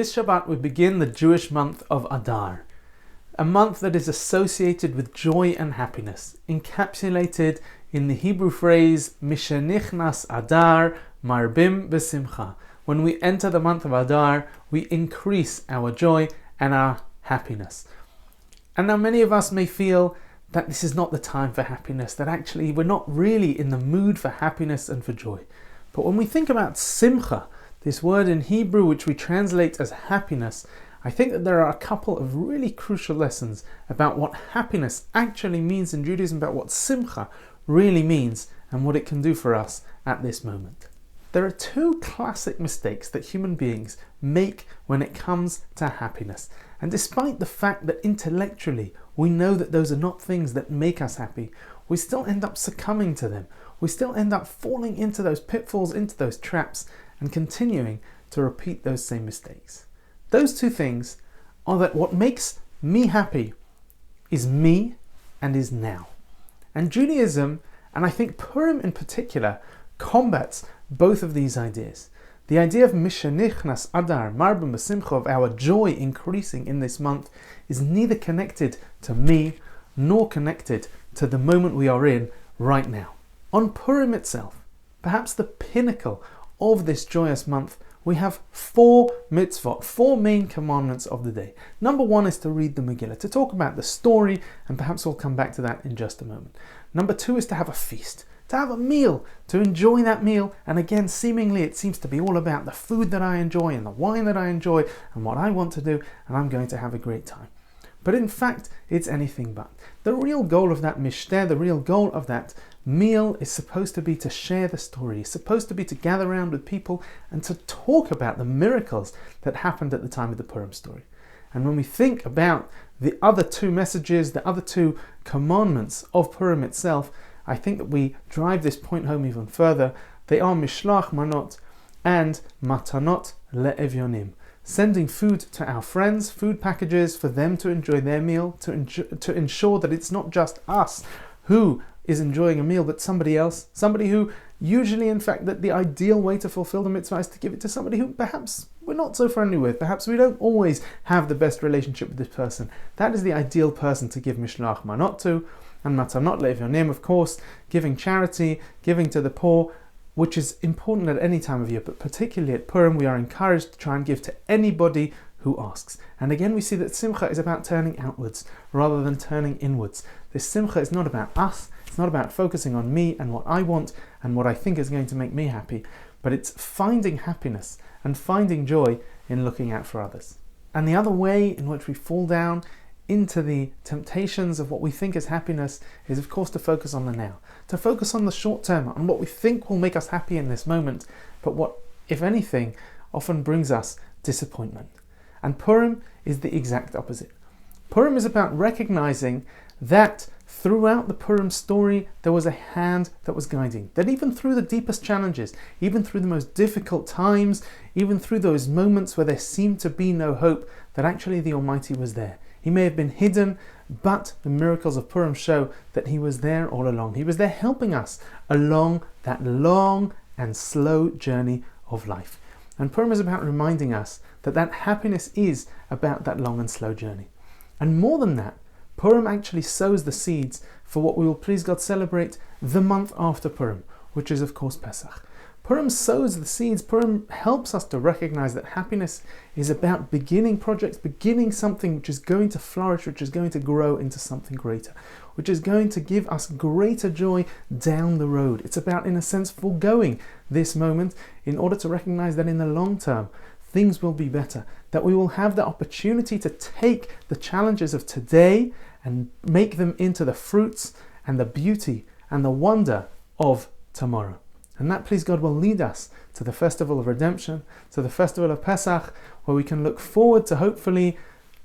This Shabbat we begin the Jewish month of Adar, a month that is associated with joy and happiness, encapsulated in the Hebrew phrase Mishenichnas Adar Marbim B'Simcha. When we enter the month of Adar, we increase our joy and our happiness. And now many of us may feel that this is not the time for happiness, that actually we're not really in the mood for happiness and for joy. But when we think about Simcha, this word in Hebrew which we translate as happiness, I think that there are a couple of really crucial lessons about what happiness actually means in Judaism, about what Simcha really means and what it can do for us at this moment. There are two classic mistakes that human beings make when it comes to happiness. And despite the fact that intellectually we know that those are not things that make us happy, we still end up succumbing to them. We still end up falling into those pitfalls, into those traps, and continuing to repeat those same mistakes. Those two things are that what makes me happy is me and is now. And Judaism, and I think Purim in particular, combats both of these ideas. The idea of Mishenichnas Adar Marbim B'Simcha, of our joy increasing in this month, is neither connected to me nor connected to the moment we are in right now. On Purim itself, perhaps the pinnacle of this joyous month, we have 4 mitzvot, 4 main commandments of the day. Number 1 is to read the Megillah, to talk about the story, and perhaps we'll come back to that in just a moment. Number 2 is to have a feast, to have a meal, to enjoy that meal, and again, seemingly it seems to be all about the food that I enjoy and the wine that I enjoy and what I want to do, and I'm going to have a great time. But in fact, it's anything but. The real goal of that mishteh, the real goal of that meal is supposed to be to share the story. It's supposed to be to gather around with people and to talk about the miracles that happened at the time of the Purim story. And when we think about the other 2 messages, the other 2 commandments of Purim itself, I think that we drive this point home even further. They are Mishlach Manot and Matanot Le'evyonim. Sending food to our friends, food packages for them to enjoy their meal, to ensure that it's not just us who is enjoying a meal, but somebody else, somebody who usually, in fact, that the ideal way to fulfill the mitzvah is to give it to somebody who perhaps we're not so friendly with, perhaps we don't always have the best relationship with this person. That is the ideal person to give Mishlach Manot to, and Matanot Le'evyonim, of course, giving charity, giving to the poor, which is important at any time of year, but particularly at Purim, we are encouraged to try and give to anybody who asks. And again, we see that Simcha is about turning outwards rather than turning inwards. This Simcha is not about us, it's not about focusing on me and what I want and what I think is going to make me happy, but it's finding happiness and finding joy in looking out for others. And the other way in which we fall down into the temptations of what we think is happiness is, of course, to focus on the now, to focus on the short term, on what we think will make us happy in this moment, but what, if anything, often brings us disappointment. And Purim is the exact opposite. Purim is about recognizing that throughout the Purim story there was a hand that was guiding, that even through the deepest challenges, even through the most difficult times, even through those moments where there seemed to be no hope, that actually the Almighty was there. He may have been hidden, but the miracles of Purim show that He was there all along. He was there helping us along that long and slow journey of life. And Purim is about reminding us that that happiness is about that long and slow journey. And more than that, Purim actually sows the seeds for what we will, please God, celebrate the month after Purim, which is of course Pesach. Purim sows the seeds. Purim helps us to recognize that happiness is about beginning projects, beginning something which is going to flourish, which is going to grow into something greater, which is going to give us greater joy down the road. It's about, in a sense, foregoing this moment in order to recognize that in the long term, things will be better, that we will have the opportunity to take the challenges of today and make them into the fruits and the beauty and the wonder of tomorrow. And that, please God, will lead us to the festival of redemption, to the festival of Pesach, where we can look forward to hopefully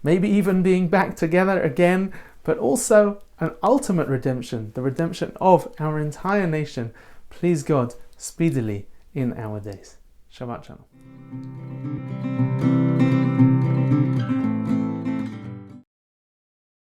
maybe even being back together again, but also an ultimate redemption, the redemption of our entire nation, please God, speedily in our days. Shabbat Shalom.